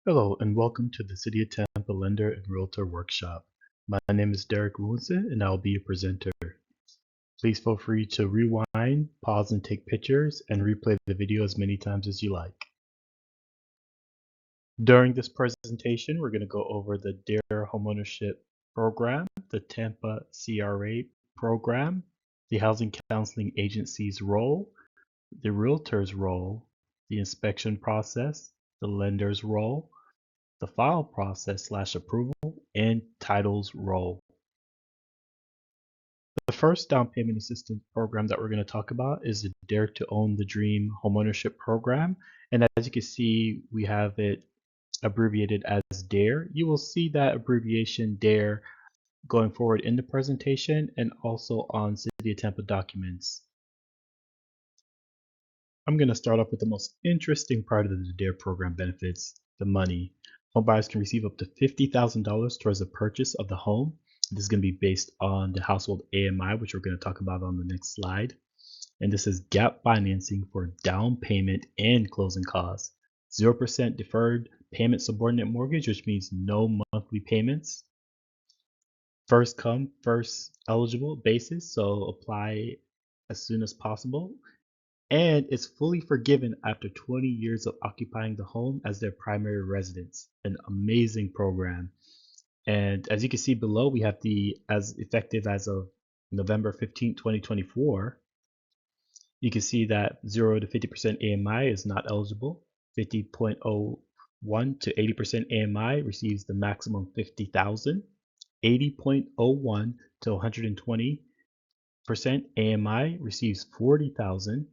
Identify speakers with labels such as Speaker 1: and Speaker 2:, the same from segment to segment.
Speaker 1: Hello and welcome to the City of Tampa Lender and Realtor Workshop. My name is Derek Wilson and I'll be your presenter. Please feel free to rewind, pause and take pictures and replay the video as many times as you like. During this presentation, we're going to go over the Deferred Homeownership Program, the Tampa CRA program, the Housing Counseling Agency's role, the Realtor's role, the inspection process, the lender's role, the file process / approval, and title's role. The first down payment assistance program that we're going to talk about is the Dare to Own the Dream Homeownership Program. And as you can see, we have it abbreviated as DARE. You will see that abbreviation DARE going forward in the presentation and also on City of Tampa documents. I'm going to start off with the most interesting part of the DARE program benefits, the money. Homebuyers can receive up to $50,000 towards the purchase of the home. This is going to be based on the household AMI, which we're going to talk about on the next slide. And this is gap financing for down payment and closing costs. 0% deferred payment subordinate mortgage, which means no monthly payments. First come, first eligible basis, so apply as soon as possible. And it's fully forgiven after 20 years of occupying the home as their primary residence. An amazing program. And as you can see below, we have the as effective as of November 15, 2024. You can see that 0 to 50% AMI is not eligible. 50.01 to 80% AMI receives the maximum 50,000. 80.01 to 120% AMI receives 40,000.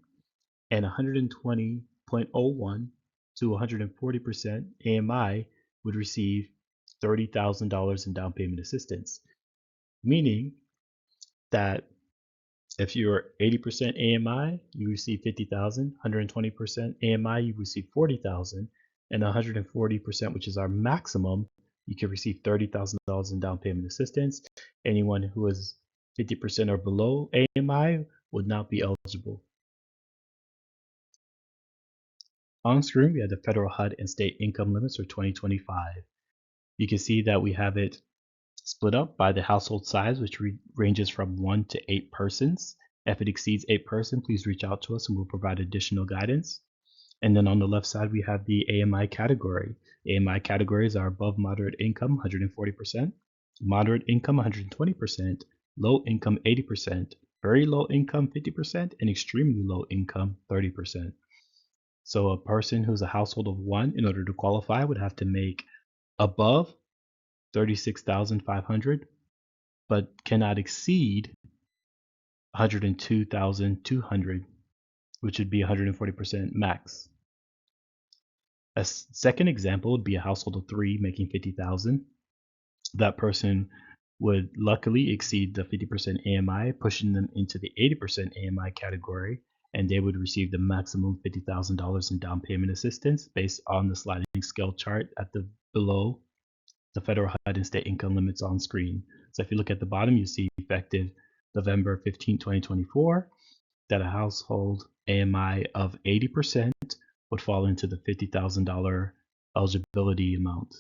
Speaker 1: And 120.01 to 140% AMI would receive $30,000 in down payment assistance, meaning that if you're 80% AMI, you receive 50,000, 120% AMI, you receive 40,000, and 140%, which is our maximum, you can receive $30,000 in down payment assistance. Anyone who is 50% or below AMI would not be eligible. On screen, we have the federal HUD and state income limits for 2025. You can see that we have it split up by the household size, which ranges from 1 to 8 persons. If it exceeds 8 persons, please reach out to us and we'll provide additional guidance. And then on the left side, we have the AMI category. AMI categories are above moderate income, 140%, moderate income, 120%, low income, 80%, very low income, 50%, and extremely low income, 30%. So a person who's a household of 1, in order to qualify, would have to make above $36,500, but cannot exceed $102,200, which would be 140% max. A second example would be a household of 3 making $50,000. That person would luckily exceed the 50% AMI, pushing them into the 80% AMI category, and they would receive the maximum $50,000 in down payment assistance based on the sliding scale chart at the below the federal HUD and state income limits on screen. So if you look at the bottom, you see effective November 15, 2024, that a household AMI of 80% would fall into the $50,000 eligibility amount.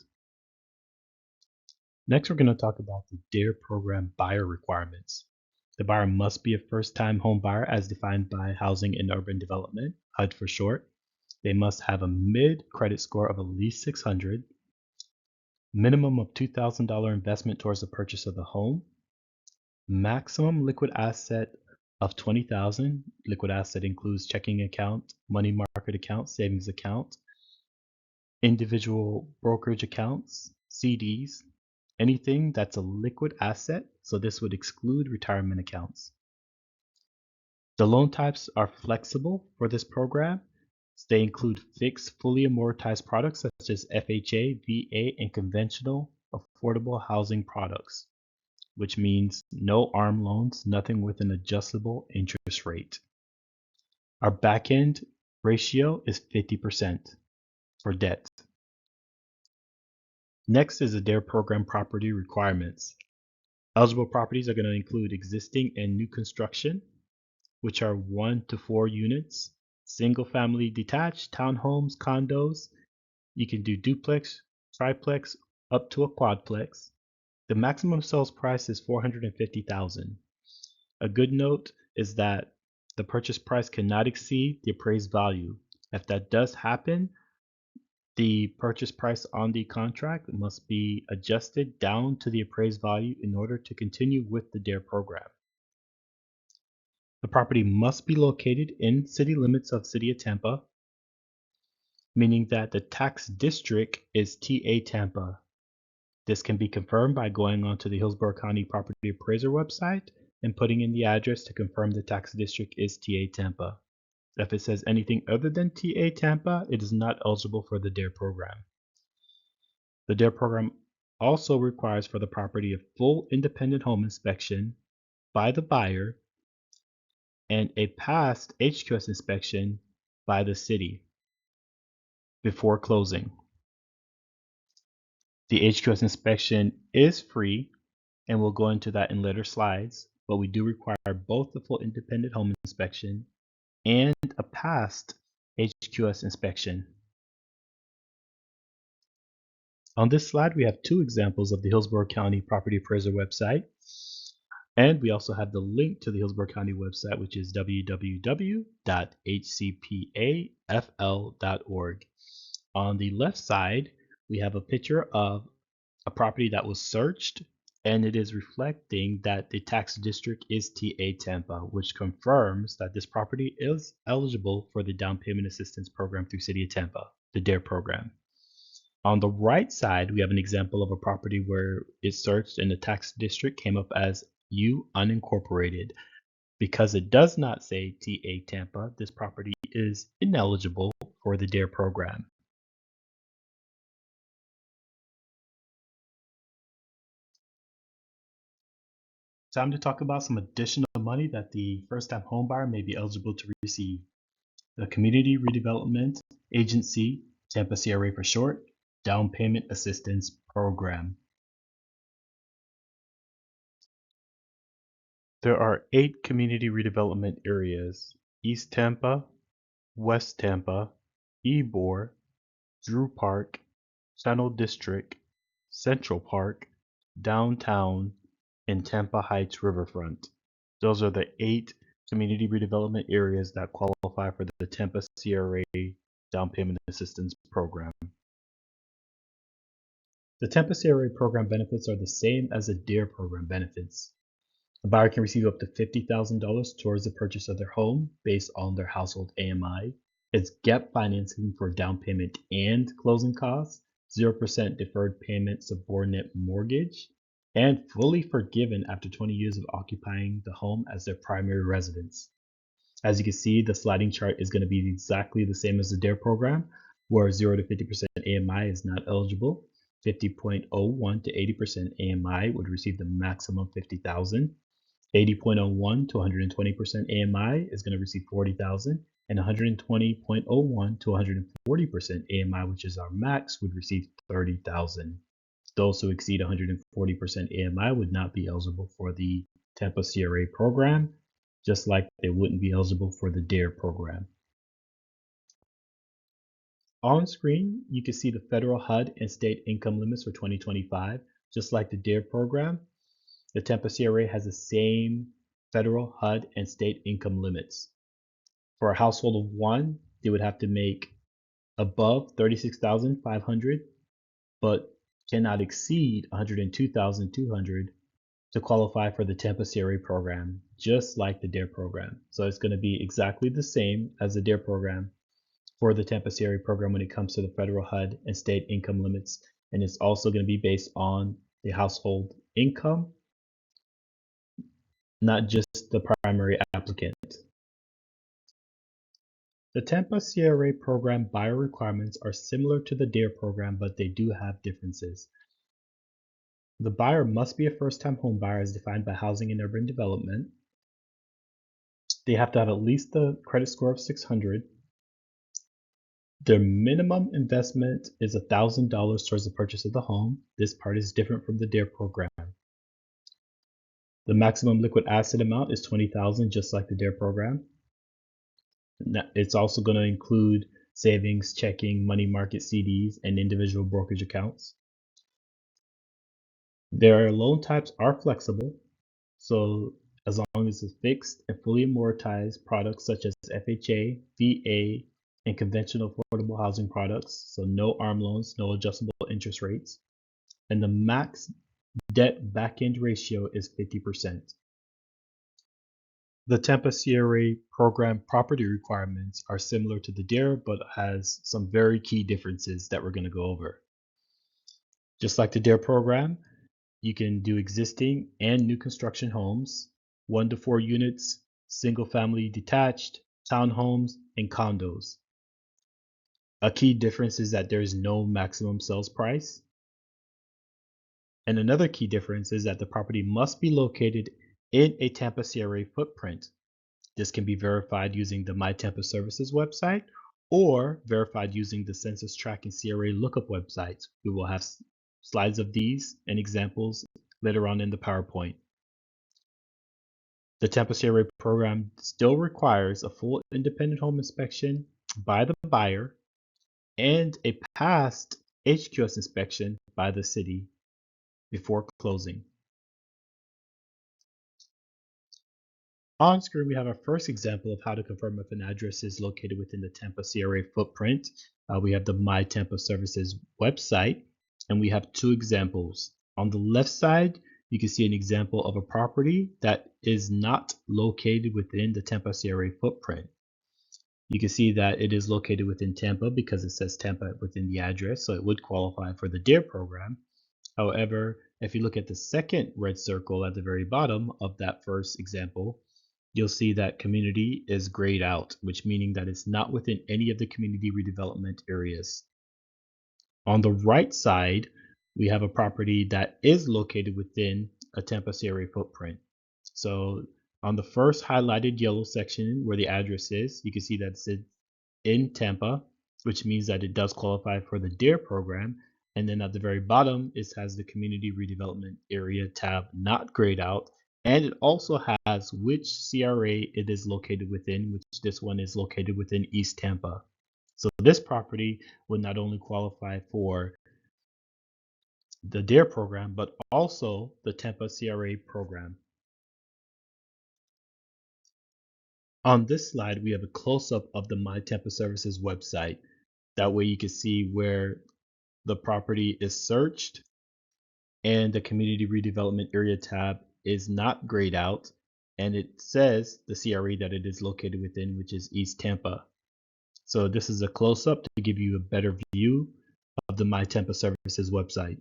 Speaker 1: Next, we're going to talk about the DARE program buyer requirements. The buyer must be a first-time home buyer as defined by Housing and Urban Development, HUD for short. They must have a mid-credit score of at least 600, minimum of $2,000 investment towards the purchase of the home, maximum liquid asset of $20,000. Liquid asset includes checking account, money market account, savings account, individual brokerage accounts, CDs, anything that's a liquid asset, so this would exclude retirement accounts. The loan types are flexible for this program. They include fixed, fully amortized products such as FHA, VA, and conventional affordable housing products, which means no ARM loans, nothing with an adjustable interest rate. Our back-end ratio is 50% for debt. Next is the DARE program property requirements. Eligible properties are going to include existing and new construction, which are 1 to 4 units, single family detached, townhomes, condos, You can do duplex, triplex, up to a quadplex. The maximum sales price is $450,000. A good note is that the purchase price cannot exceed the appraised value. If that does happen, the purchase price on the contract must be adjusted down to the appraised value in order to continue with the DARE program. The property must be located in city limits of City of Tampa, meaning that the tax district is TA Tampa. This can be confirmed by going onto the Hillsborough County Property Appraiser website and putting in the address to confirm the tax district is TA Tampa. If it says anything other than TA Tampa, it is not eligible for the DARE program. The DARE program also requires for the property a full independent home inspection by the buyer and a past HQS inspection by the city before closing. The HQS inspection is free, and we'll go into that in later slides, but we do require both the full independent home inspection and a past HQS inspection. On this slide, we have two examples of the Hillsborough County Property Appraiser website, and we also have the link to the Hillsborough County website, which is www.hcpafl.org. On the left side, we have a picture of a property that was searched, and it is reflecting that the tax district is TA Tampa, which confirms that this property is eligible for the down payment assistance program through City of Tampa, the DARE program. On the right side, we have an example of a property where it searched and the tax district came up as U unincorporated. Because it does not say TA Tampa, this property is ineligible for the DARE program. Time to talk about some additional money that the first-time homebuyer may be eligible to receive. The Community Redevelopment Agency, Tampa CRA for short, Down Payment Assistance Program. There are 8 community redevelopment areas: East Tampa, West Tampa, Ybor, Drew Park, Channel District, Central Park, Downtown, and Tampa Heights Riverfront. Those are the 8 community redevelopment areas that qualify for the Tampa CRA Down Payment Assistance Program. The Tampa CRA program benefits are the same as the DARE program benefits. A buyer can receive up to $50,000 towards the purchase of their home based on their household AMI. It's gap financing for down payment and closing costs, 0% deferred payment subordinate mortgage, and fully forgiven after 20 years of occupying the home as their primary residence. As you can see, the sliding chart is going to be exactly the same as the DARE program, where 0 to 50% AMI is not eligible. 50.01 to 80% AMI would receive the maximum $50,000. 80.01 to 120% AMI is going to receive $40,000, and 120.01 to 140% AMI, which is our max, would receive $30,000. Those who exceed 140% AMI would not be eligible for the Tampa CRA program, just like they wouldn't be eligible for the DARE program. On screen, you can see the federal HUD and state income limits for 2025. Just like the DARE program, the Tampa CRA has the same federal HUD and state income limits. For a household of 1, they would have to make above $36,500, but cannot exceed $102,200 to qualify for the Tampa CRA program, just like the DARE program. So it's going to be exactly the same as the DARE program for the Tampa CRA program when it comes to the federal HUD and state income limits. And it's also going to be based on the household income, not just the primary applicant. The Tampa CRA program buyer requirements are similar to the DARE program, but they do have differences. The buyer must be a first-time home buyer as defined by Housing and Urban Development. They have to have at least a credit score of 600. Their minimum investment is $1,000 towards the purchase of the home. This part is different from the DARE program. The maximum liquid asset amount is $20,000, just like the DARE program. It's also going to include savings, checking, money market CDs, and individual brokerage accounts. Their loan types are flexible, so as long as it's fixed and fully amortized products such as FHA, VA, and conventional affordable housing products, so no ARM loans, no adjustable interest rates, and the max debt back-end ratio is 50%. The Tampa CRA program property requirements are similar to the DARE, but has some very key differences that we're going to go over. Just like the DARE program, you can do existing and new construction homes, 1 to 4 units, single family detached, townhomes, and condos. A key difference is that there is no maximum sales price. And another key difference is that the property must be located in a Tampa CRA footprint. This can be verified using the My Tampa Services website or verified using the Census Track and CRA lookup websites. We will have slides of these and examples later on in the PowerPoint. The Tampa CRA program still requires a full independent home inspection by the buyer and a past HQS inspection by the city before closing. On screen, we have our first example of how to confirm if an address is located within the Tampa CRA footprint. We have the My Tampa Services website, and we have two examples. On the left side, you can see an example of a property that is not located within the Tampa CRA footprint. You can see that it is located within Tampa because it says Tampa within the address, so it would qualify for the DARE program. However, if you look at the second red circle at the very bottom of that first example, you'll see that community is grayed out, which meaning that it's not within any of the community redevelopment areas. On the right side, we have a property that is located within a Tampa CRA footprint. So on the first highlighted yellow section where the address is, you can see that it's in Tampa, which means that it does qualify for the DARE program. And then at the very bottom, it has the community redevelopment area tab not grayed out. And it also has which CRA it is located within, which this one is located within East Tampa. So this property would not only qualify for the DARE program, but also the Tampa CRA program. On this slide, we have a close-up of the My Tampa Services website. That way you can see where the property is searched and the community redevelopment area tab is not grayed out, and it says the CRA that it is located within, which is East Tampa. So this is a close-up to give you a better view of the My Tampa Services website.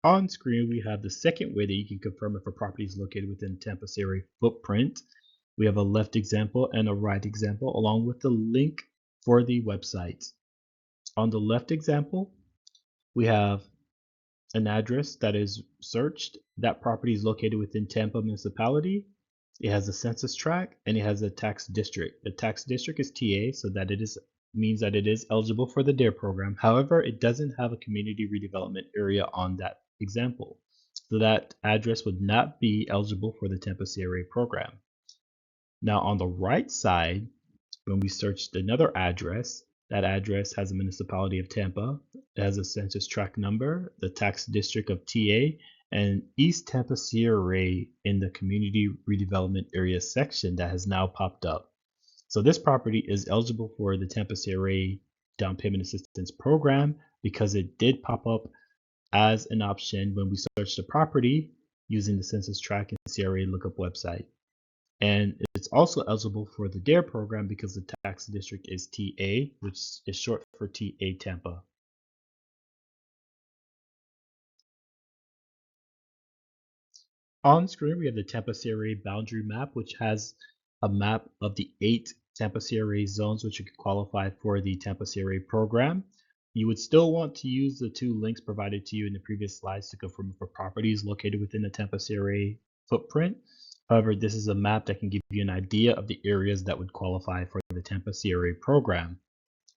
Speaker 1: On screen, we have the second way that you can confirm if a property is located within Tampa CRA footprint. We have a left example and a right example, along with the link for the website. On the left example, we have an address that is searched. That property is located within Tampa municipality. It has a census tract and it has a tax district. The tax district is TA, so that it is means that it is eligible for the DARE program. However, it doesn't have a community redevelopment area on that example. So that address would not be eligible for the Tampa CRA program. Now on the right side, when we searched another address, that address has a municipality of Tampa, it has a census tract number, the tax district of TA, and East Tampa CRA in the community redevelopment area section that has now popped up. So this property is eligible for the Tampa CRA down payment assistance program because it did pop up as an option when we searched the property using the census tract and CRA lookup website. And it's also eligible for the DARE program because the tax district is TA, which is short for TA Tampa. On screen, we have the Tampa CRA boundary map, which has a map of the 8 Tampa CRA zones which could qualify for the Tampa CRA program. You would still want to use the two links provided to you in the previous slides to confirm if a property is located within the Tampa CRA footprint. However, this is a map that can give you an idea of the areas that would qualify for the Tampa CRA program.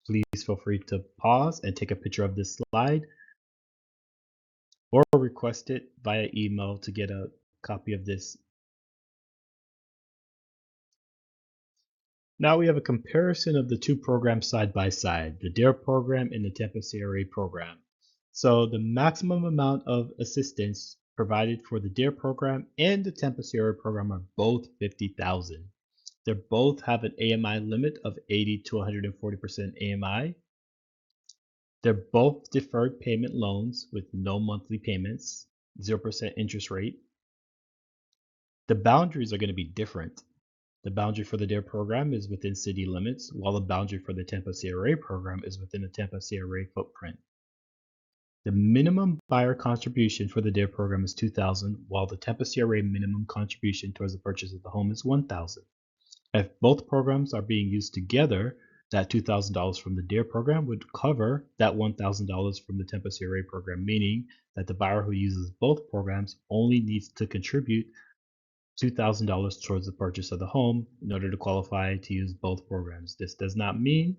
Speaker 1: Please feel free to pause and take a picture of this slide or request it via email to get a copy of this. Now we have a comparison of the two programs side by side, the DARE program and the Tampa CRA program. So the maximum amount of assistance provided for the DARE program and the Tampa CRA program are both $50,000. They both have an AMI limit of 80 to 140% AMI. They're both deferred payment loans with no monthly payments, 0% interest rate. The boundaries are going to be different. The boundary for the DARE program is within city limits, while the boundary for the Tampa CRA program is within the Tampa CRA footprint. The minimum buyer contribution for the DARE program is $2,000, while the Tampa CRA minimum contribution towards the purchase of the home is $1,000. If both programs are being used together, that $2,000 from the DARE program would cover that $1,000 from the Tampa CRA program, meaning that the buyer who uses both programs only needs to contribute $2,000 towards the purchase of the home in order to qualify to use both programs. This does not mean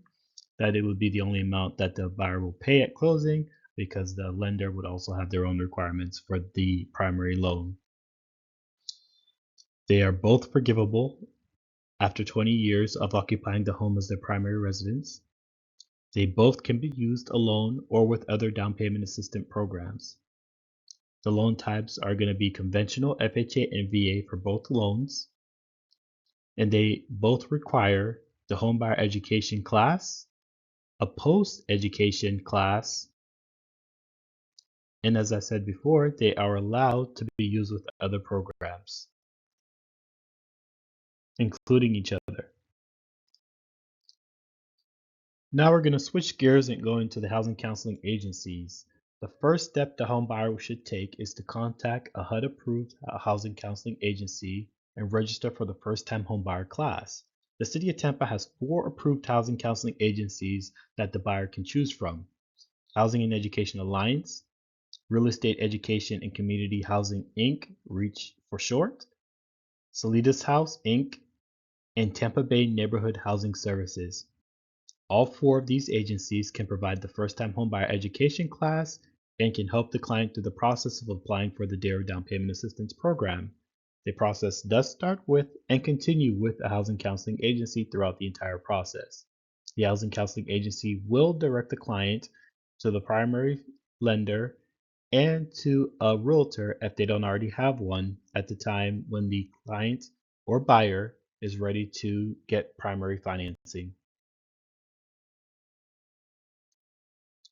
Speaker 1: that it would be the only amount that the buyer will pay at closing, because the lender would also have their own requirements for the primary loan. They are both forgivable after 20 years of occupying the home as their primary residence. They both can be used alone or with other down payment assistance programs. The loan types are going to be conventional, FHA, and VA for both loans. And they both require the homebuyer education class, a post-education class, and as I said before, they are allowed to be used with other programs, including each other. Now we're going to switch gears and go into the housing counseling agencies. The first step the home buyer should take is to contact a HUD-approved housing counseling agency and register for the first-time home buyer class. The City of Tampa has 4 approved housing counseling agencies that the buyer can choose from: Housing and Education Alliance, Real Estate Education and Community Housing Inc., REACH for short, Salidas House Inc., and Tampa Bay Neighborhood Housing Services. All 4 of these agencies can provide the first-time homebuyer education class and can help the client through the process of applying for the DARE Down Payment Assistance Program. The process does start with and continue with a housing counseling agency throughout the entire process. The housing counseling agency will direct the client to the primary lender and to a realtor if they don't already have one at the time when the client or buyer is ready to get primary financing.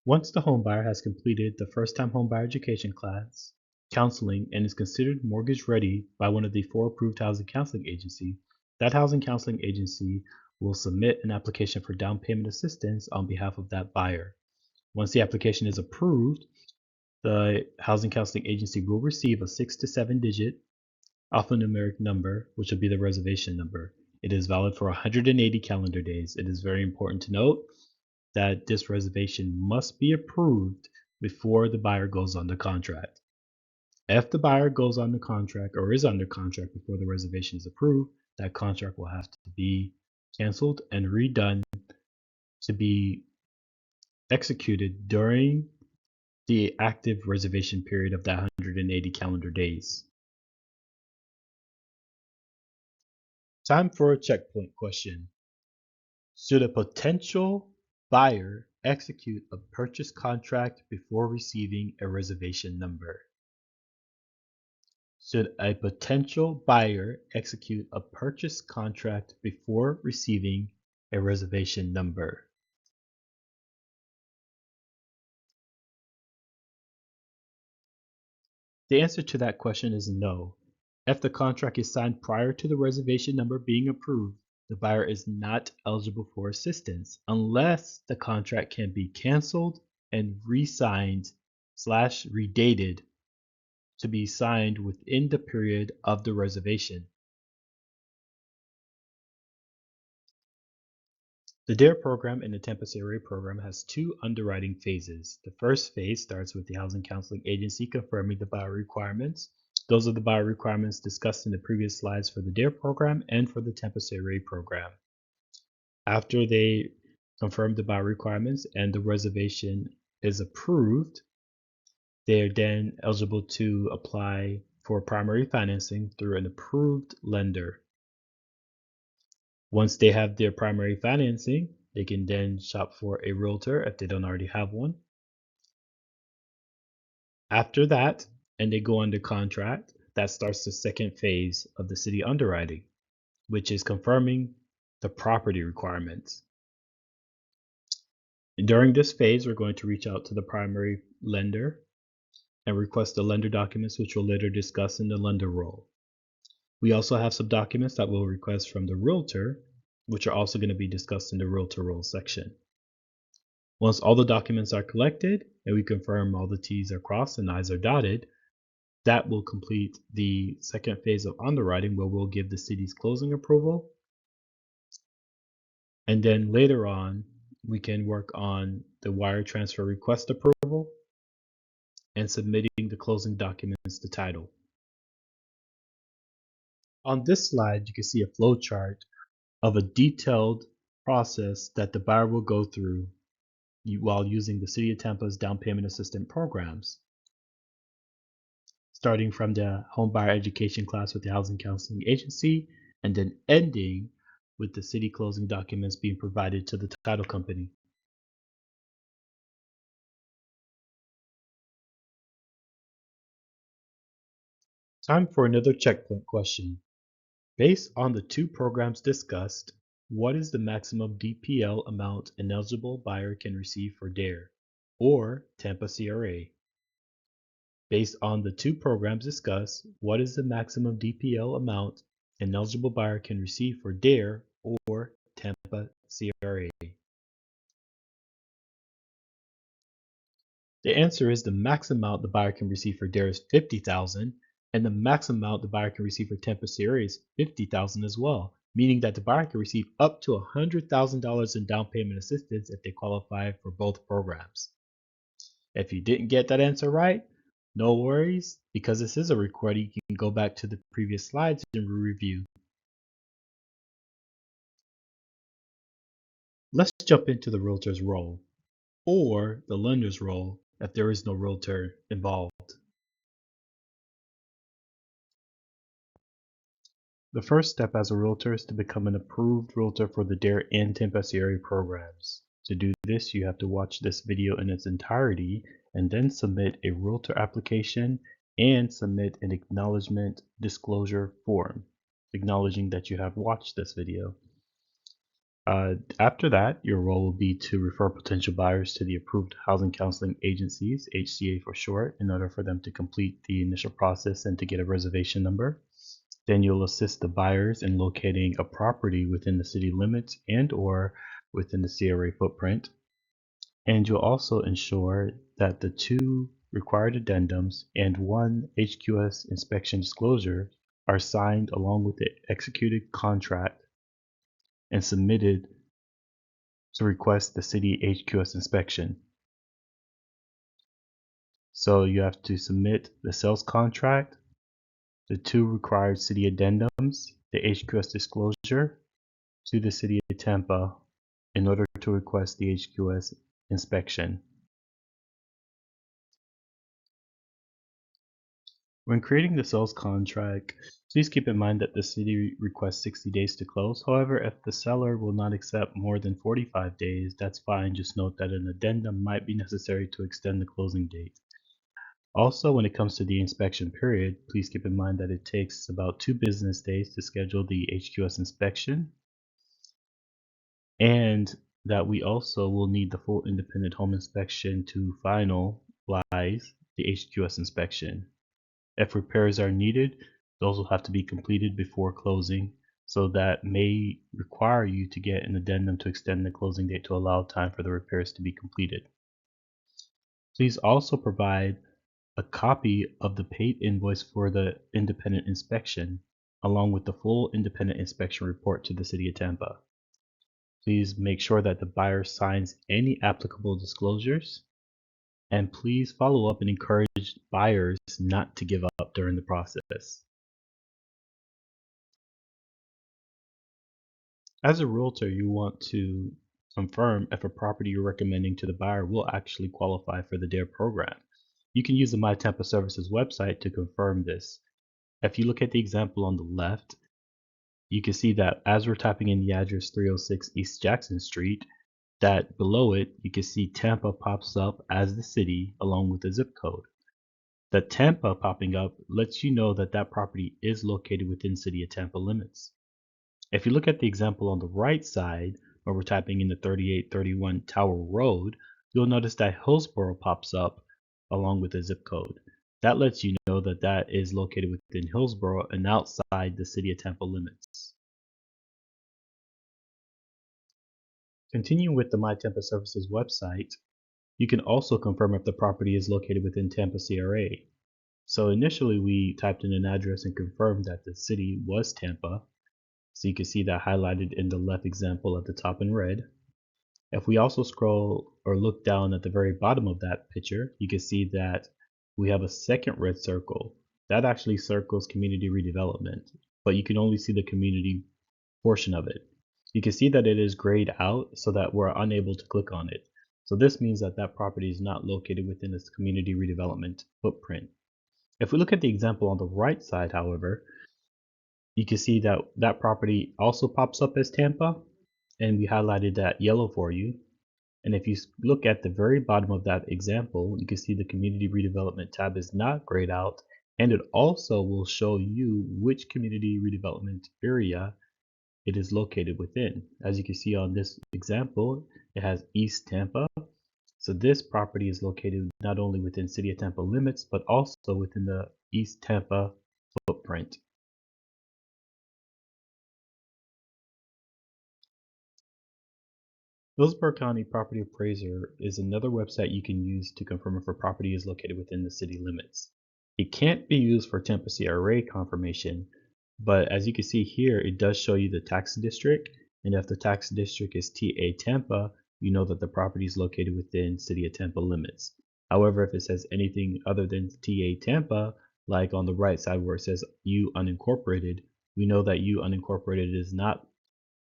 Speaker 1: Once the homebuyer has completed the first-time homebuyer education class, counseling, and is considered mortgage ready by one of the 4 approved housing counseling agencies, that housing counseling agency will submit an application for down payment assistance on behalf of that buyer. Once the application is approved, the housing counseling agency will receive a 6 to 7 digit alphanumeric number, which will be the reservation number. It is valid for 180 calendar days. It is very important to note that this reservation must be approved before the buyer goes on the contract. If the buyer goes on the contract or is under contract before the reservation is approved, that contract will have to be canceled and redone to be executed during the active reservation period of that 180 calendar days. Time for a checkpoint question. Should a potential buyer execute a purchase contract before receiving a reservation number? Should a potential buyer execute a purchase contract before receiving a reservation number? The answer to that question is no. If the contract is signed prior to the reservation number being approved, the buyer is not eligible for assistance unless the contract can be canceled and re-signed / redated to be signed within the period of the reservation. The DARE program and the Tampa CRA program has 2 underwriting phases. The first phase starts with the housing counseling agency confirming the buyer requirements. Those are the buyer requirements discussed in the previous slides for the DARE program and for the Tampa CRA program. After they confirm the buyer requirements and the reservation is approved, they are then eligible to apply for primary financing through an approved lender. Once they have their primary financing, they can then shop for a realtor if they don't already have one. After that, and they go under contract, that starts the second phase of the city underwriting, which is confirming the property requirements. During this phase, we're going to reach out to the primary lender and request the lender documents, which we'll later discuss in the lender role. We also have some documents that we'll request from the realtor, which are also going to be discussed in the realtor role section. Once all the documents are collected and we confirm all the T's are crossed and I's are dotted, that will complete the second phase of underwriting, where we'll give the city's closing approval. And then later on, we can work on the wire transfer request approval and submitting the closing documents to title. On this slide, you can see a flow chart of a detailed process that the buyer will go through while using the City of Tampa's down payment assistance programs, starting from the home buyer education class with the housing counseling agency and then ending with the city closing documents being provided to the title company. Time for another checkpoint question. Based on the two programs discussed, what is the maximum DPL amount an eligible buyer can receive for DARE or Tampa CRA? Based on the two programs discussed, what is the maximum DPL amount an eligible buyer can receive for DARE or Tampa CRA? The answer is the maximum amount the buyer can receive for DARE is $50,000, and the maximum amount the buyer can receive for Tampa CRA is $50,000 as well, meaning that the buyer can receive up to $100,000 in down payment assistance if they qualify for both programs. If you didn't get that answer right, no worries, because this is a recording. You can go back to the previous slides and review. Let's jump into the realtor's role, or the lender's role if there is no realtor involved. The first step as a realtor is to become an approved realtor for the DARE and Tampa CRA programs. To do this, you have to watch this video in its entirety and then submit a realtor application and submit an acknowledgement disclosure form, acknowledging that you have watched this video. After that, your role will be to refer potential buyers to the approved housing counseling agencies, HCA for short, in order for them to complete the initial process and to get a reservation number. Then you'll assist the buyers in locating a property within the city limits and or within the CRA footprint. And you'll also ensure that the two required addendums and one HQS inspection disclosure are signed along with the executed contract and submitted to request the city HQS inspection. So you have to submit the sales contract, the two required city addendums, the HQS disclosure to the City of Tampa in order to request the HQS inspection. When creating the sales contract, please keep in mind that the city requests 60 days to close. However, if the seller will not accept more than 45 days, that's fine. Just note that an addendum might be necessary to extend the closing date. Also, when it comes to the inspection period, please keep in mind that it takes about 2 business days to schedule the HQS inspection, and that we also will need the full independent home inspection to finalize the HQS inspection. If repairs are needed, those will have to be completed before closing, so that may require you to get an addendum to extend the closing date to allow time for the repairs to be completed. Please also provide a copy of the paid invoice for the independent inspection, along with the full independent inspection report to the City of Tampa. Please make sure that the buyer signs any applicable disclosures, and please follow up and encourage buyers not to give up during the process. As a realtor, you want to confirm if a property you're recommending to the buyer will actually qualify for the DARE program. You can use the My Tampa Services website to confirm this. If you look at the example on the left, you can see that as we're typing in the address 306 East Jackson Street, that below it, you can see Tampa pops up as the city along with the zip code. The Tampa popping up lets you know that that property is located within City of Tampa limits. If you look at the example on the right side, where we're typing in the 3831 Tower Road, you'll notice that Hillsborough pops up along with the zip code. That lets you know that that is located within Hillsborough and outside the City of Tampa limits. Continuing with the My Tampa Services website, you can also confirm if the property is located within Tampa CRA. So initially we typed in an address and confirmed that the city was Tampa. So you can see that highlighted in the left example at the top in red. If we also scroll or look down at the very bottom of that picture, you can see that we have a second red circle. That actually circles community redevelopment, but you can only see the community portion of it. You can see that it is grayed out so that we're unable to click on it. So this means that that property is not located within this community redevelopment footprint. If we look at the example on the right side, however, you can see that that property also pops up as Tampa, and we highlighted that yellow for you. And if you look at the very bottom of that example, you can see the community redevelopment tab is not grayed out, and it also will show you which community redevelopment area it is located within. As you can see on this example, it has East Tampa. So this property is located not only within City of Tampa limits, but also within the East Tampa footprint. Hillsborough County Property Appraiser is another website you can use to confirm if a property is located within the city limits. It can't be used for Tampa CRA confirmation, but as you can see here, it does show you the tax district, and if the tax district is TA Tampa, you know that the property is located within City of Tampa limits. However, if it says anything other than TA Tampa, like on the right side where it says U unincorporated, we know that U unincorporated is not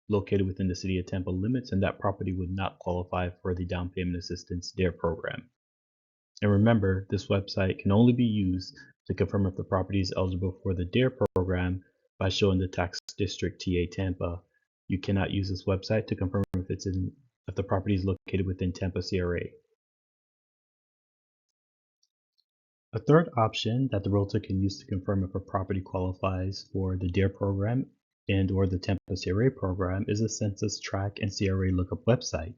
Speaker 1: located within the City of Tampa limits, and that property would not qualify for the down payment assistance DARE program. And remember, this website can only be used to confirm if the property is eligible for the DARE program by showing the tax district TA Tampa. You cannot use this website to confirm if the property is located within Tampa CRA. A third option that the realtor can use to confirm if a property qualifies for the DARE program and/or the Tampa CRA program is a census tract and CRA lookup website.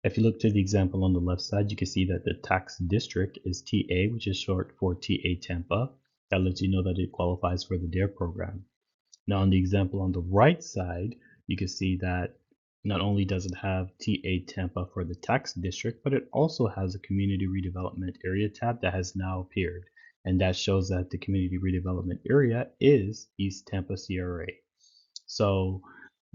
Speaker 1: If you look to the example on the left side, you can see that the tax district is TA, which is short for TA Tampa. That lets you know that it qualifies for the DARE program. Now, on the example on the right side, you can see that not only does it have TA Tampa for the tax district, but it also has a community redevelopment area tab that has now appeared. And that shows that the community redevelopment area is East Tampa CRA. So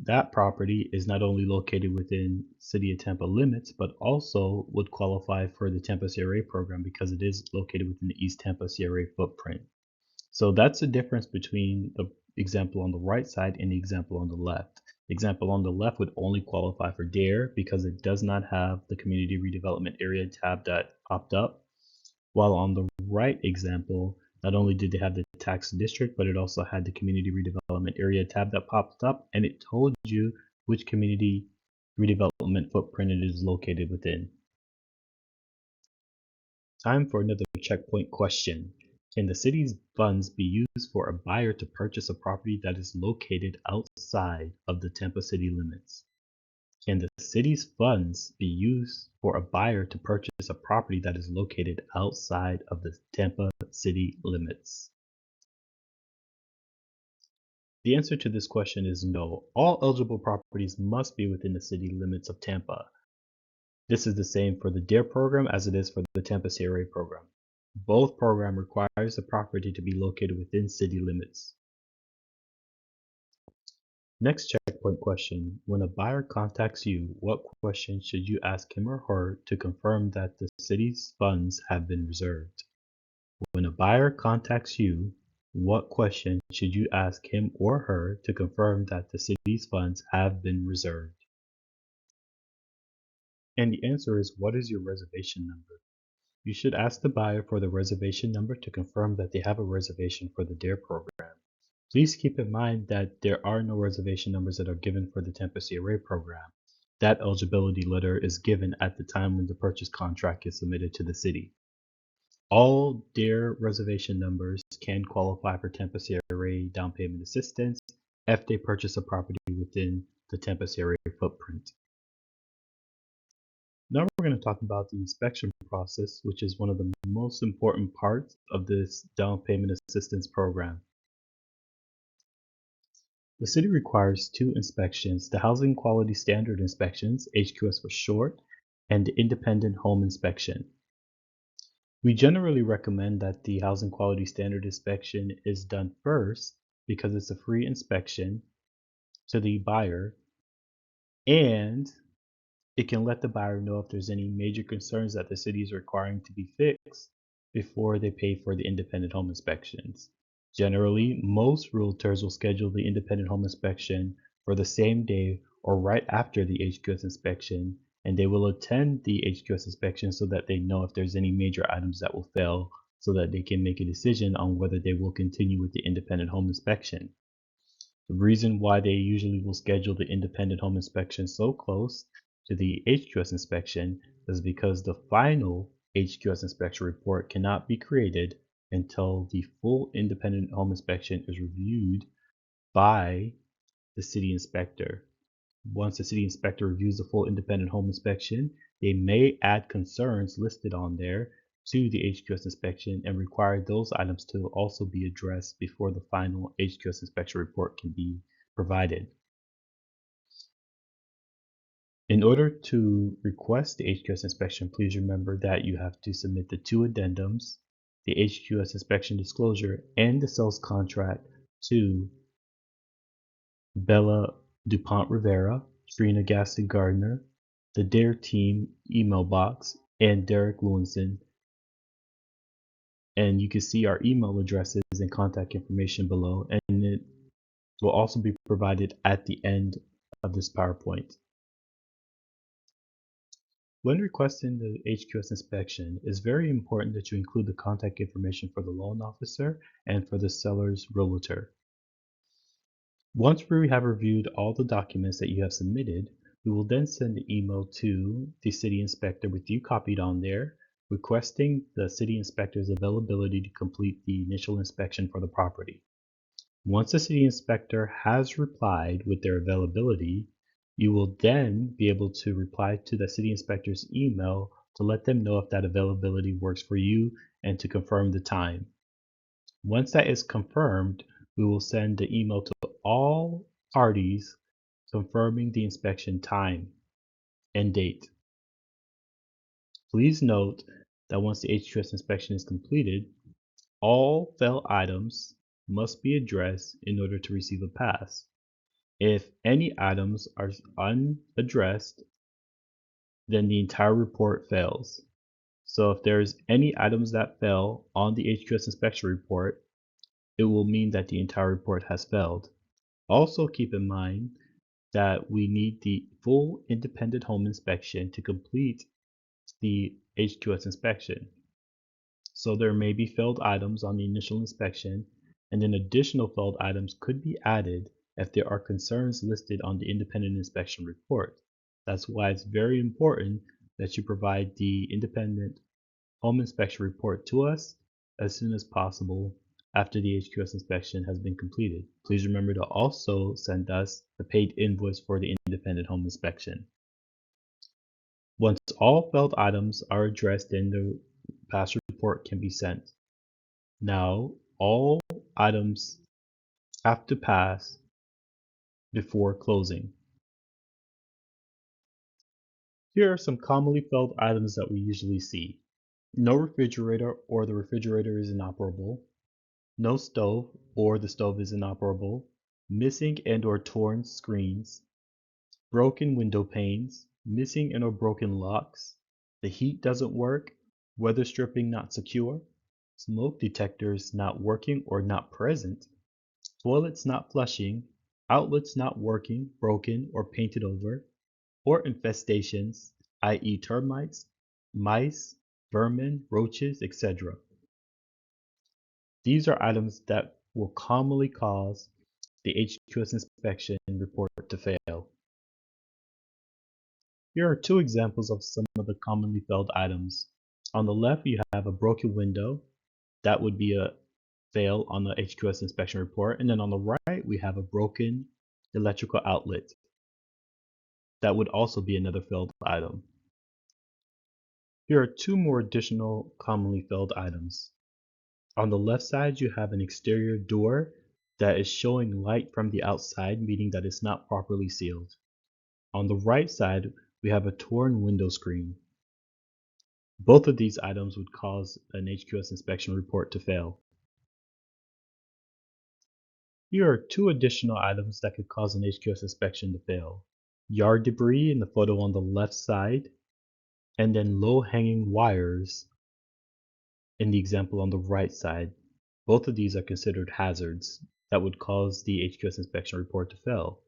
Speaker 1: that property is not only located within City of Tampa limits, but also would qualify for the Tampa CRA program because it is located within the East Tampa CRA footprint. So that's the difference between the example on the right side and the example on the left. The example on the left would only qualify for DARE because it does not have the community redevelopment area tab that popped up. While on the right example, not only did they have the tax district, but it also had the community redevelopment area tab that popped up, and it told you which community redevelopment footprint it is located within. Time for another checkpoint question. Can the city's funds be used for a buyer to purchase a property that is located outside of the Tampa city limits? Can the city's funds be used for a buyer to purchase a property that is located outside of the Tampa city limits? The answer to this question is no. All eligible properties must be within the city limits of Tampa. This is the same for the DARE program as it is for the Tampa CRA program. Both program requires the property to be located within city limits. Next checkpoint question. When a buyer contacts you, what question should you ask him or her to confirm that the city's funds have been reserved? When a buyer contacts you, what question should you ask him or her to confirm that the city's funds have been reserved? And the answer is, what is your reservation number? You should ask the buyer for the reservation number to confirm that they have a reservation for the DARE program. Please keep in mind that there are no reservation numbers that are given for the Tampa CRA program. That eligibility letter is given at the time when the purchase contract is submitted to the city. All DARE reservation numbers can qualify for Tampa CRA down payment assistance if they purchase a property within the Tampa CRA footprint. Now we're going to talk about the inspection process, which is one of the most important parts of this down payment assistance program. The city requires two inspections: the Housing Quality Standard Inspections, HQS for short, and the Independent Home Inspection. We generally recommend that the Housing Quality Standard Inspection is done first because it's a free inspection to the buyer, and it can let the buyer know if there's any major concerns that the city is requiring to be fixed before they pay for the independent home inspections. Generally, most realtors will schedule the independent home inspection for the same day or right after the HQS inspection, and they will attend the HQS inspection so that they know if there's any major items that will fail so that they can make a decision on whether they will continue with the independent home inspection. The reason why they usually will schedule the independent home inspection so close to the HQS inspection is because the final HQS inspection report cannot be created until the full independent home inspection is reviewed by the city inspector. Once the city inspector reviews the full independent home inspection, they may add concerns listed on there to the HQS inspection and require those items to also be addressed before the final HQS inspection report can be provided. In order to request the HQS inspection, please remember that you have to submit the two addendums, the HQS inspection disclosure, and the sales contract to Bella DuPont Rivera, Trina Gaston Gardner, the DARE team email box, and Derek Lewinson. And you can see our email addresses and contact information below, and it will also be provided at the end of this PowerPoint. When requesting the HQS inspection, it's very important that you include the contact information for the loan officer and for the seller's realtor. Once we have reviewed all the documents that you have submitted, we will then send the email to the city inspector with you copied on there, requesting the city inspector's availability to complete the initial inspection for the property. Once the city inspector has replied with their availability, you will then be able to reply to the city inspector's email to let them know if that availability works for you and to confirm the time. Once that is confirmed, we will send the email to all parties confirming the inspection time and date. Please note that once the HQS inspection is completed, all failed items must be addressed in order to receive a pass. If any items are unaddressed, then the entire report fails. So if there's any items that fail on the HQS inspection report, it will mean that the entire report has failed. Also keep in mind that we need the full independent home inspection to complete the HQS inspection. So there may be failed items on the initial inspection, and then additional failed items could be added if there are concerns listed on the independent inspection report. That's why it's very important that you provide the independent home inspection report to us as soon as possible after the HQS inspection has been completed. Please remember to also send us the paid invoice for the independent home inspection. Once all failed items are addressed, then the pass report can be sent. Now, all items have to pass before closing. Here are some commonly failed items that we usually see. No refrigerator or the refrigerator is inoperable. No stove or the stove is inoperable. Missing and or torn screens. Broken window panes. Missing and or broken locks. The heat doesn't work. Weather stripping not secure. Smoke detectors not working or not present. Toilets not flushing. Outlets not working, broken, or painted over. Or infestations, i.e. termites, mice, vermin, roaches, etc. These are items that will commonly cause the HQS inspection report to fail. Here are two examples of some of the commonly failed items. On the left, you have a broken window. That would be a fail on the HQS inspection report. And then on the right, we have a broken electrical outlet. That would also be another failed item. Here are two more additional commonly failed items. On the left side, you have an exterior door that is showing light from the outside, meaning that it's not properly sealed. On the right side, we have a torn window screen. Both of these items would cause an HQS inspection report to fail. Here are two additional items that could cause an HQS inspection to fail. Yard debris in the photo on the left side, and then low-hanging wires in the example on the right side. Both of these are considered hazards that would cause the HQS inspection report to fail.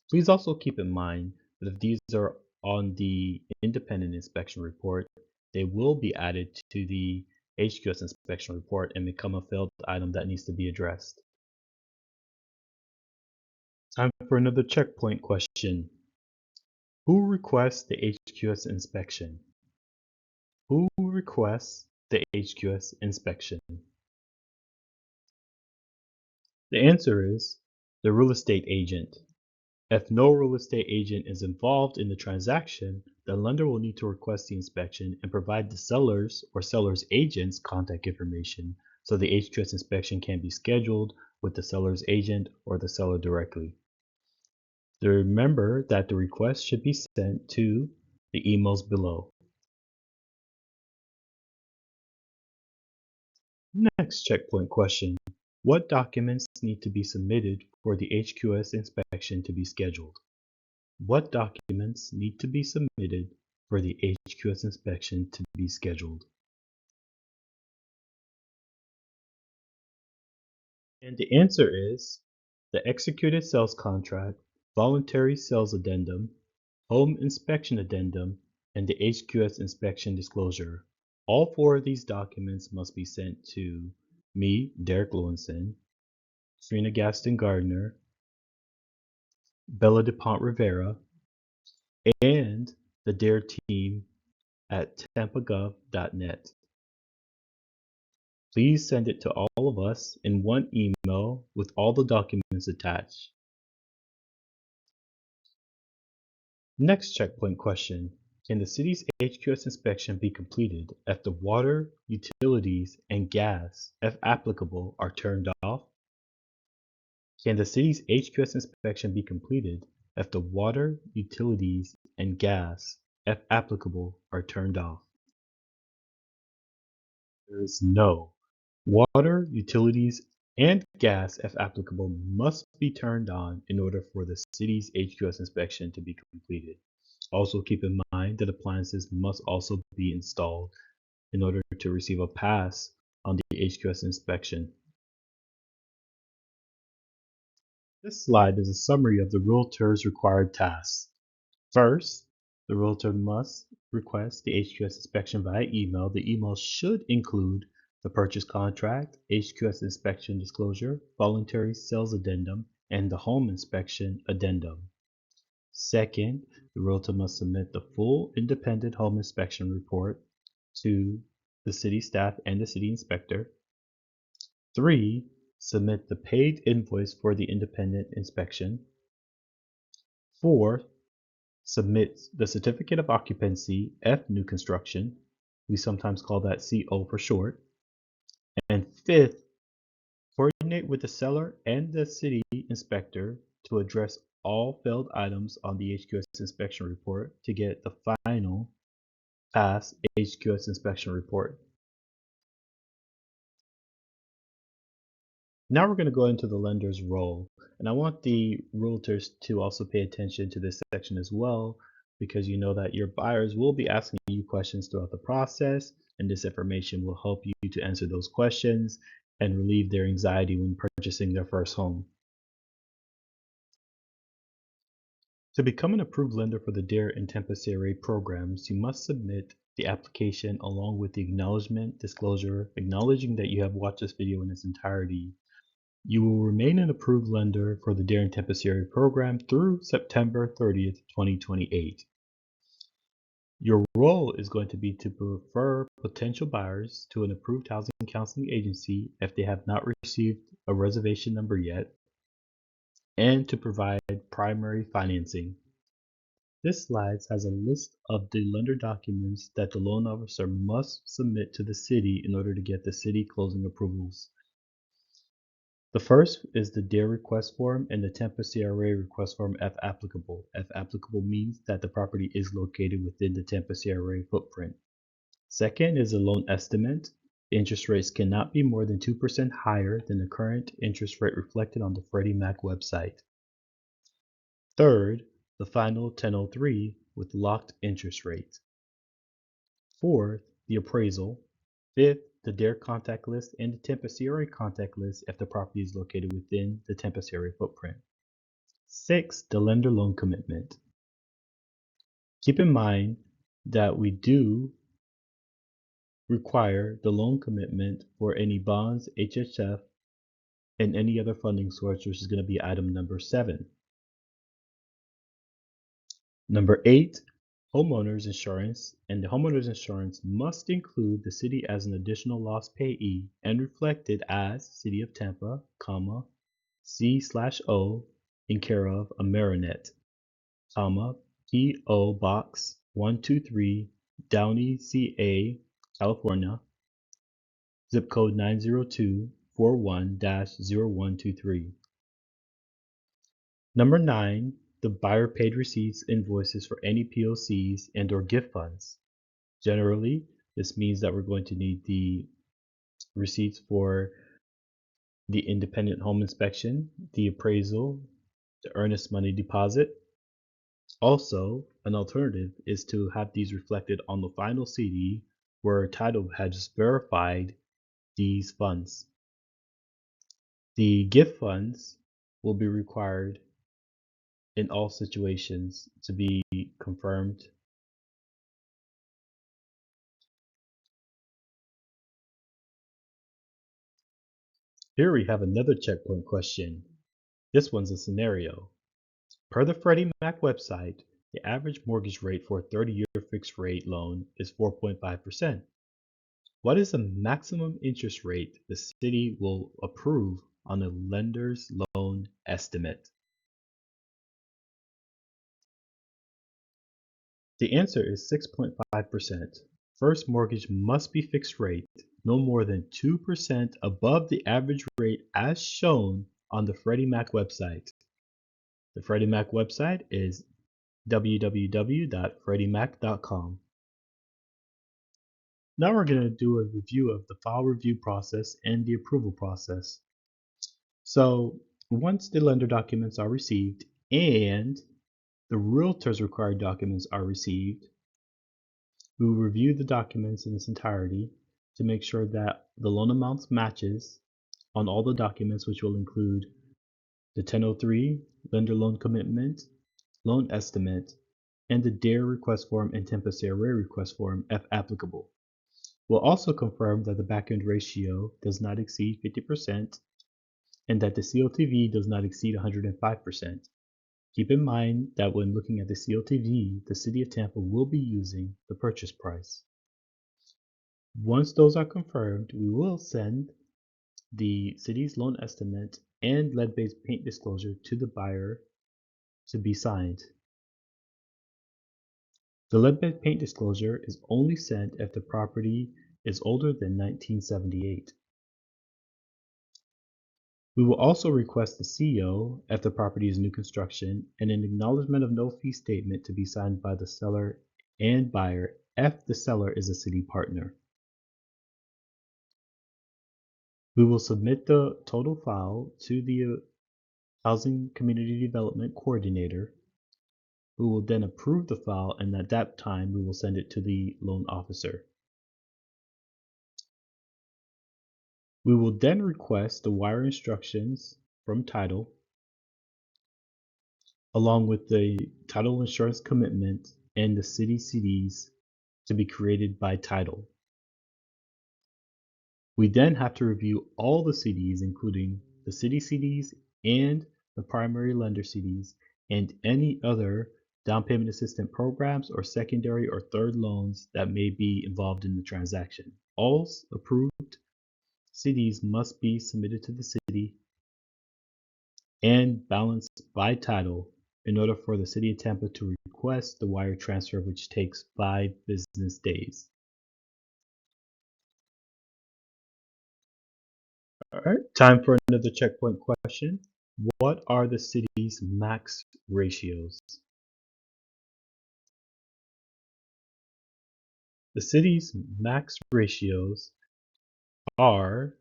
Speaker 1: Please also keep in mind that if these are on the independent inspection report, they will be added to the HQS inspection report and become a failed item that needs to be addressed. Time for another checkpoint question. Who requests the HQS inspection? Who requests the HQS inspection? The answer is the real estate agent. If no real estate agent is involved in the transaction, the lender will need to request the inspection and provide the sellers or seller's agent's contact information so the HQS inspection can be scheduled with the seller's agent or the seller directly. Remember that the request should be sent to the emails below. Next checkpoint question. What documents need to be submitted for the HQS inspection to be scheduled? What documents need to be submitted for the HQS inspection to be scheduled? And the answer is the executed sales contract, voluntary sales addendum, home inspection addendum, and the HQS inspection disclosure. All four of these documents must be sent to me, Derek Lewinson, Trina Gaston Gardner, Bella DuPont Rivera, and the DARE team at tampagov.net. Please send it to all of us in one email with all the documents attached. Next checkpoint question. Can the city's HQS inspection be completed if the water, utilities, and gas, if applicable, are turned off? Can the city's HQS inspection be completed if the water, utilities, and gas, if applicable, are turned off? There is no. Water, utilities, and gas, if applicable, must be turned on in order for the city's HQS inspection to be completed. Also keep in mind that appliances must also be installed in order to receive a pass on the HQS inspection. This slide is a summary of the Realtor's required tasks. First, the Realtor must request the HQS inspection via email. The email should include the purchase contract, HQS inspection disclosure, voluntary sales addendum, and the home inspection addendum. Second, the Realtor must submit the full independent home inspection report to the city staff and the city inspector. 3, submit the paid invoice for the independent inspection. 4, submit the certificate of occupancy, F new construction. We sometimes call that CO for short. And 5th, coordinate with the seller and the city inspector to address all failed items on the HQS inspection report to get the final pass HQS inspection report. Now we're going to go into the lender's role, and I want the realtors to also pay attention to this section as well, because you know that your buyers will be asking you questions throughout the process, and this information will help you to answer those questions and relieve their anxiety when purchasing their first home. To become an approved lender for the DARE and Tampa CRA programs, you must submit the application along with the acknowledgement disclosure acknowledging that you have watched this video in its entirety. You will remain an approved lender for the Tampa CRA program through September 30th, 2028. Your role is going to be to refer potential buyers to an approved housing counseling agency if they have not received a reservation number yet, and to provide primary financing. This slide has a list of the lender documents that the loan officer must submit to the city in order to get the city closing approvals. The first is the DARE request form and the Tampa CRA request form if applicable. If applicable means that the property is located within the Tampa CRA footprint. Second is a loan estimate. Interest rates cannot be more than 2% higher than the current interest rate reflected on the Freddie Mac website. Third, the final 1003 with locked interest rates. Fourth, the appraisal. Fifth, the DARE contact list and the Tampa CRA contact list if the property is located within the Tampa CRA footprint. Sixth, the lender loan commitment. Keep in mind that we do require the loan commitment for any bonds, HHF, and any other funding source, which is going to be item number 7. Number 8, homeowners insurance, and the homeowners insurance must include the city as an additional loss payee and reflected as City of Tampa, comma, C/O in care of Amerinet, comma, P.O. Box 123, Downey, CA, California, zip code 90241-0123. Number 9, the buyer paid receipts invoices for any POCs and or gift funds. Generally, this means that we're going to need the receipts for the independent home inspection, the appraisal, the earnest money deposit. Also, an alternative is to have these reflected on the final CD where title has verified these funds. The gift funds will be required in all situations to be confirmed. Here we have another checkpoint question. This one's a scenario. Per the Freddie Mac website, the average mortgage rate for a 30-year fixed rate loan is 4.5%. What is the maximum interest rate the city will approve on a lender's loan estimate? The answer is 6.5%. First mortgage must be fixed rate, no more than 2% above the average rate as shown on the Freddie Mac website. The Freddie Mac website is www.freddiemac.com. Now we're going to do a review of the file review process and the approval process. So once the lender documents are received and the realtor's required documents are received, we will review the documents in its entirety to make sure that the loan amounts matches on all the documents, which will include the 1003, lender loan commitment, loan estimate, and the DARE request form and Tampa CRA request form if applicable. We'll also confirm that the back-end ratio does not exceed 50% and that the CLTV does not exceed 105%. Keep in mind that when looking at the CLTV, the City of Tampa will be using the purchase price. Once those are confirmed, we will send the city's loan estimate and lead-based paint disclosure to the buyer to be signed. The lead-based paint disclosure is only sent if the property is older than 1978. We will also request the CO if the property is new construction and an acknowledgement of no fee statement to be signed by the seller and buyer if the seller is a city partner. We will submit the total file to the Housing Community Development Coordinator, who will then approve the file, and at that time we will send it to the loan officer. We will then request the wire instructions from title, along with the title insurance commitment and the city CDs to be created by title. We then have to review all the CDs, including the city CDs and the primary lender CDs, and any other down payment assistance programs or secondary or third loans that may be involved in the transaction. All approved CDs must be submitted to the city and balanced by title in order for the City of Tampa to request the wire transfer, which takes 5 business days. All right, time for another checkpoint question. What are the city's max ratios? The city's max ratios are,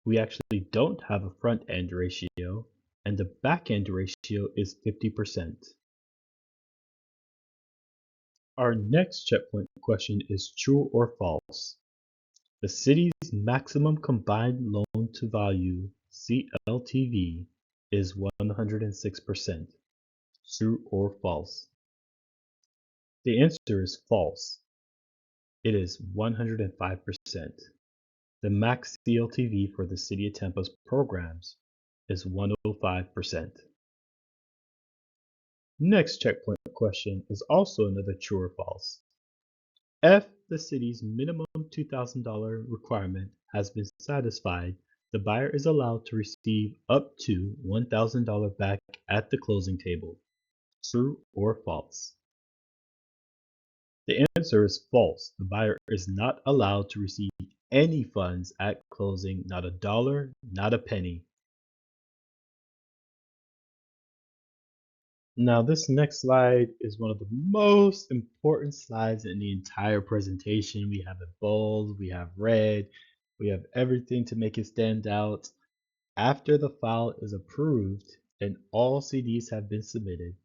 Speaker 1: we actually don't have a front end ratio, and the back end ratio is 50%. Our next checkpoint question is true or false. The city's maximum combined loan to value (CLTV) is 106%. True or false? The answer is false. It is 105%. The max CLTV for the City of Tampa's programs is 105%. Next checkpoint question is also another true or false. If the city's minimum $2,000 requirement has been satisfied, the buyer is allowed to receive up to $1,000 back at the closing table. True or false? The answer is false. The buyer is not allowed to receive any funds at closing, not a dollar, not a penny. Now, this next slide is one of the most important slides in the entire presentation. We have it bold, we have red, we have everything to make it stand out. After the file is approved and all CDs have been submitted,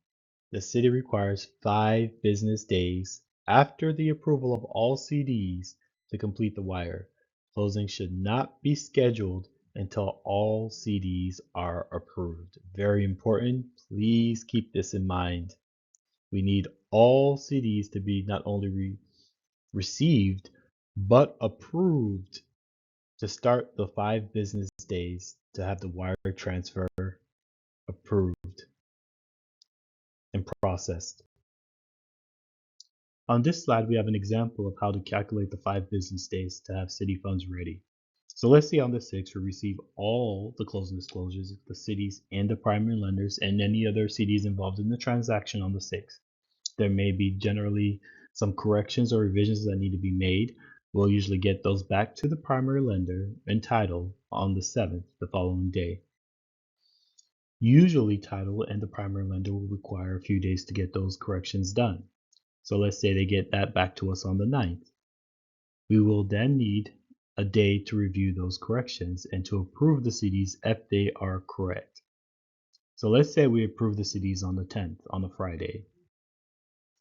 Speaker 1: the city requires 5 business days after the approval of all CDs to complete the wire. Closing should not be scheduled until all CDs are approved. Very important. Please keep this in mind. We need all CDs to be not only received, but approved to start the 5 business days to have the wire transfer approved and processed. On this slide, we have an example of how to calculate the 5 business days to have city funds ready. So let's say on the 6th, we receive all the closing disclosures of the cities and the primary lenders and any other CDs involved in the transaction on the 6th. There may be generally some corrections or revisions that need to be made. We'll usually get those back to the primary lender and title on the 7th, the following day. Usually title and the primary lender will require a few days to get those corrections done. So let's say they get that back to us on the 9th. We will then need a day to review those corrections and to approve the CDs if they are correct. So let's say we approve the CDs on the 10th, on a Friday.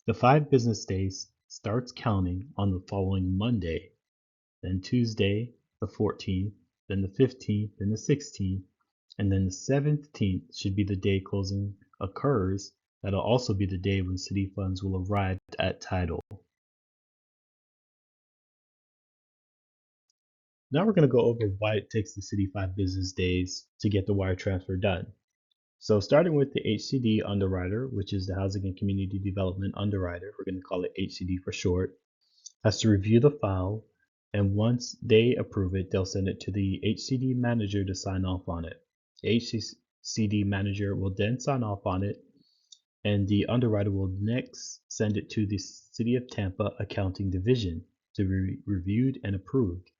Speaker 1: The 5 business days starts counting on the following Monday, then Tuesday, the 14th, then the 15th, then the 16th, and then the 17th should be the day closing occurs. That'll also be the day when city funds will arrive at title. Now we're going to go over why it takes the city 5 business days to get the wire transfer done. So starting with the HCD underwriter, which is the Housing and Community Development underwriter, we're going to call it HCD for short, has to review the file, and once they approve it, they'll send it to the HCD manager to sign off on it. The HCD manager will then sign off on it, and the underwriter will next send it to the City of Tampa Accounting Division to be reviewed and approved.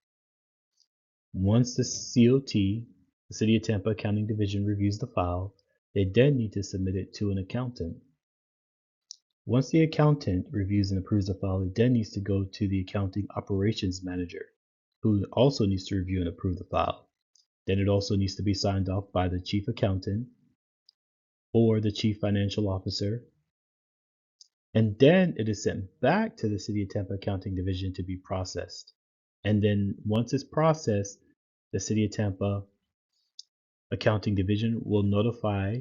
Speaker 1: Once the COT, the City of Tampa Accounting Division, reviews the file, they then need to submit it to an accountant. Once the accountant reviews and approves the file, it then needs to go to the accounting operations manager, who also needs to review and approve the file. Then it also needs to be signed off by the chief accountant or the chief financial officer. And then it is sent back to the City of Tampa Accounting Division to be processed. And then once it's processed, the City of Tampa Accounting Division will notify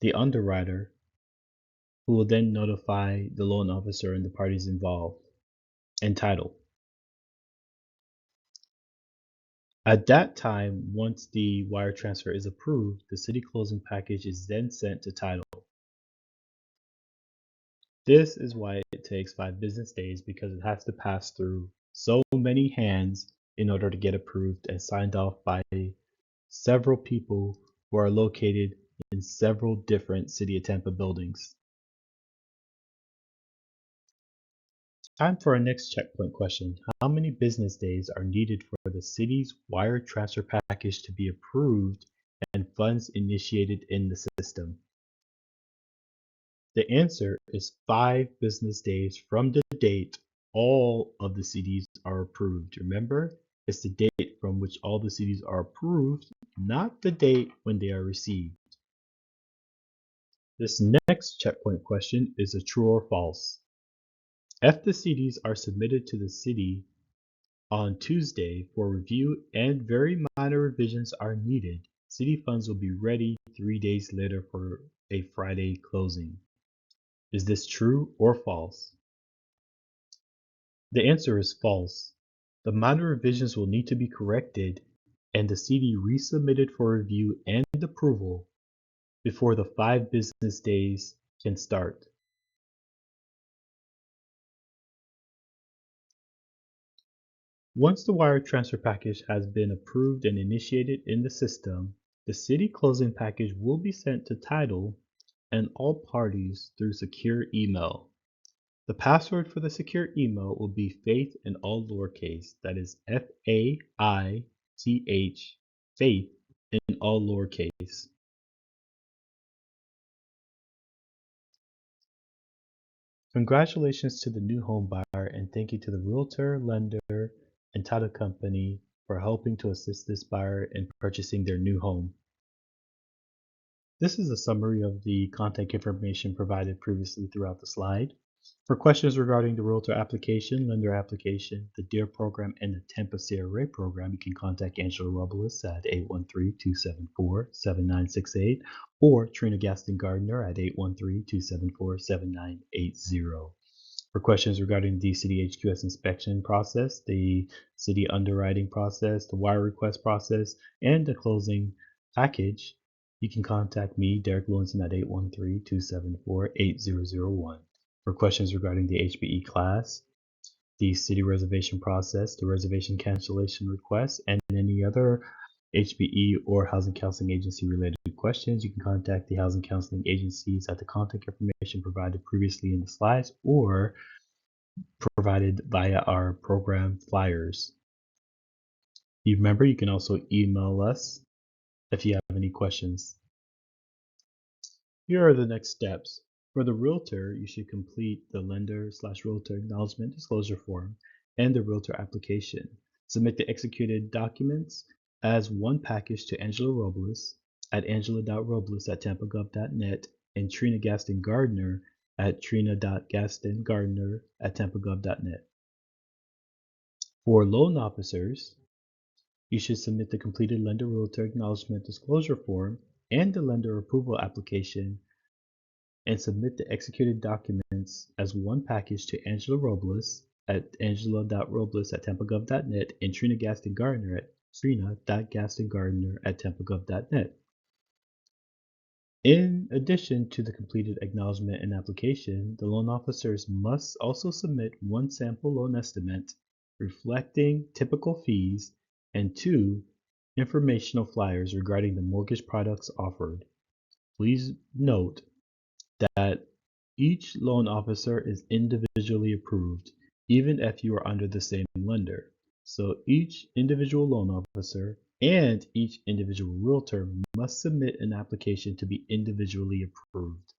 Speaker 1: the underwriter, who will then notify the loan officer and the parties involved and title. At that time, once the wire transfer is approved, the city closing package is then sent to title. This is why it takes 5 business days, because it has to pass through so many hands in order to get approved and signed off by several people who are located in several different City of Tampa buildings. Time for our next checkpoint question. How many business days are needed for the city's wire transfer package to be approved and funds initiated in the system? The answer is 5 business days from the date all of the CDs are approved. Remember, it's the date from which all the CDs are approved, not the date when they are received. This next checkpoint question is a true or false. If the CDs are submitted to the city on Tuesday for review and very minor revisions are needed, city funds will be ready 3 days later for a Friday closing. Is this true or false? The answer is false. The minor revisions will need to be corrected and the CD resubmitted for review and approval before the 5 business days can start. Once the wire transfer package has been approved and initiated in the system, the city closing package will be sent to title and all parties through secure email. The password for the secure email will be faith in all lowercase, that is FAITH, faith in all lowercase. Congratulations to the new home buyer and thank you to the realtor, lender, and title company for helping to assist this buyer in purchasing their new home. This is a summary of the contact information provided previously throughout the slide. For questions regarding the Realtor application, lender application, the DEAR program, and the Tampa CRA program, you can contact Angela Robles at 813-274-7968 or Trina Gaston Gardner at 813-274-7980. For questions regarding the City HQS inspection process, the City underwriting process, the wire request process, and the closing package, you can contact me, Derek Lewinson, at 813-274-8001. For questions regarding the HBE class, the city reservation process, the reservation cancellation request, and any other HBE or housing counseling agency related questions, you can contact the housing counseling agencies at the contact information provided previously in the slides or provided via our program flyers. Remember, you can also email us if you have any questions. Here are the next steps. For the realtor, you should complete the lender/realtor acknowledgement disclosure form and the realtor application. Submit the executed documents as one package to Angela Robles at angela.robles@tampagov.net and Trina Gaston Gardner at trina.gastongardner@tampagov.net. For loan officers, you should submit the completed lender realtor acknowledgement disclosure form and the lender approval application and submit the executed documents as one package to Angela Robles at angela.robles@tampagov.net and Trina Gaston Gardner at trina.gastongardner@tampagov.net. In addition to the completed acknowledgement and application, the loan officers must also submit one sample loan estimate reflecting typical fees and 2 informational flyers regarding the mortgage products offered. Please note that each loan officer is individually approved, even if you are under the same lender. So each individual loan officer and each individual realtor must submit an application to be individually approved.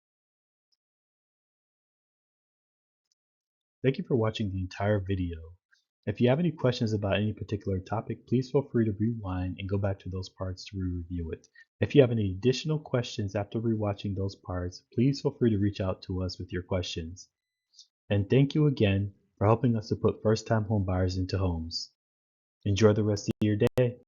Speaker 1: Thank you for watching the entire video. If you have any questions about any particular topic, please feel free to rewind and go back to those parts to re-review it. If you have any additional questions after rewatching those parts, please feel free to reach out to us with your questions. And thank you again for helping us to put first-time home buyers into homes. Enjoy the rest of your day.